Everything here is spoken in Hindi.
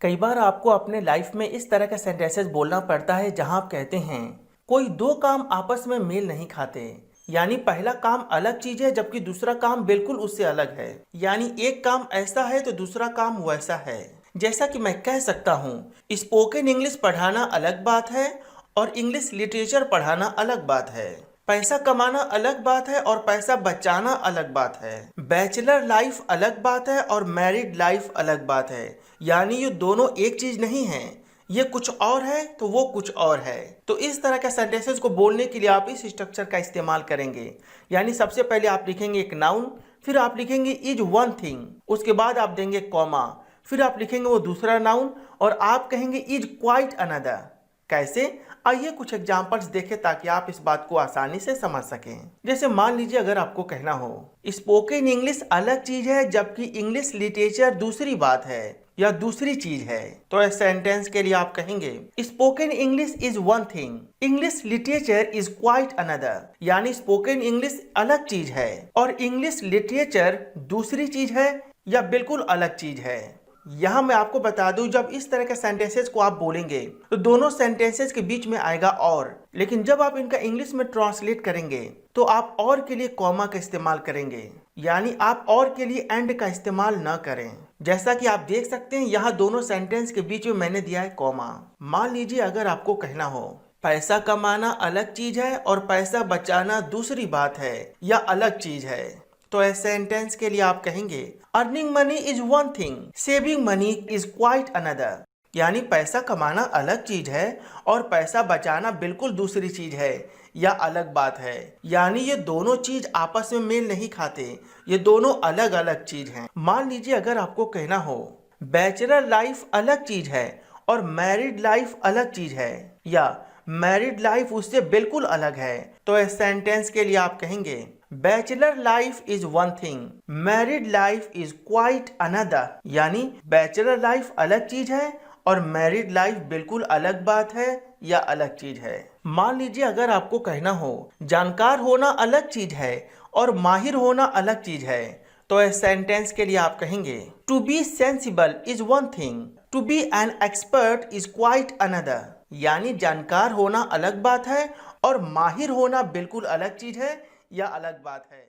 कई बार आपको अपने लाइफ में इस तरह का सेंटेंसेस बोलना पड़ता है जहां आप कहते हैं कोई दो काम आपस में मेल नहीं खाते। यानी पहला काम अलग चीज है जबकि दूसरा काम बिल्कुल उससे अलग है। यानी एक काम ऐसा है तो दूसरा काम वैसा है। जैसा कि मैं कह सकता हूँ स्पोकन इंग्लिश पढ़ाना अलग बात है और इंग्लिश लिटरेचर पढ़ाना अलग बात है। पैसा कमाना अलग बात है और पैसा बचाना अलग बात है। बैचलर लाइफ अलग बात है और मैरिड लाइफ अलग बात है। यानी ये दोनों एक चीज नहीं है, ये कुछ और है तो वो कुछ और है। तो इस तरह के सेंटेंसेस को बोलने के लिए आप इस स्ट्रक्चर का इस्तेमाल करेंगे। यानी सबसे पहले आप लिखेंगे एक नाउन, फिर आप लिखेंगे इज वन थिंग, उसके बाद आप देंगे कॉमा, फिर आप लिखेंगे वो दूसरा नाउन और आप कहेंगे इज क्वाइट अनदर। कैसे? आइए कुछ एग्जांपल्स देखें ताकि आप इस बात को आसानी से समझ सकें। जैसे मान लीजिए अगर आपको कहना हो स्पोकन इंग्लिश अलग चीज है जबकि इंग्लिश लिटरेचर दूसरी बात है या दूसरी चीज है, तो इस सेंटेंस के लिए आप कहेंगे spoken English is one thing, English literature is quite another. यानी स्पोकन इंग्लिश अलग चीज है और इंग्लिश लिटरेचर दूसरी चीज है या बिल्कुल अलग चीज है। यहाँ मैं आपको बता दूं जब इस तरह के सेंटेंसेस को आप बोलेंगे तो दोनों सेंटेंसेस के बीच में आएगा और, लेकिन जब आप इनका इंग्लिश में ट्रांसलेट करेंगे तो आप और के लिए कॉमा का इस्तेमाल करेंगे। यानी आप और के लिए एंड का इस्तेमाल न करें। जैसा कि आप देख सकते हैं यहाँ दोनों सेंटेंस के बीच में मैंने दिया है कॉमा। मान लीजिए अगर आपको कहना हो पैसा कमाना अलग चीज है और पैसा बचाना दूसरी बात है या अलग चीज है, तो इस सेंटेंस के लिए आप कहेंगे earning money is one thing, saving money is quite another. यानी पैसा कमाना अलग चीज है और पैसा बचाना बिल्कुल दूसरी चीज है या अलग बात है। यानी ये दोनों चीज आपस में मेल नहीं खाते, ये दोनों अलग अलग चीज हैं। मान लीजिए अगर आपको कहना हो बैचलर लाइफ अलग चीज है और मैरिड लाइफ अलग चीज है या मैरिड लाइफ उससे बिल्कुल अलग है, तो इस सेंटेंस के लिए आप कहेंगे bachelor life is one thing, married life is quite another. यानी बैचलर लाइफ अलग चीज है और मैरिड लाइफ बिल्कुल अलग बात है या अलग चीज है। मान लीजिए अगर आपको कहना हो जानकार होना अलग चीज है और माहिर होना अलग चीज है, तो इस सेंटेंस के लिए आप कहेंगे to be sensible is one thing, to be an expert is quite another. यानी जानकार होना अलग बात है और माहिर होना बिल्कुल अलग चीज है या अलग बात है।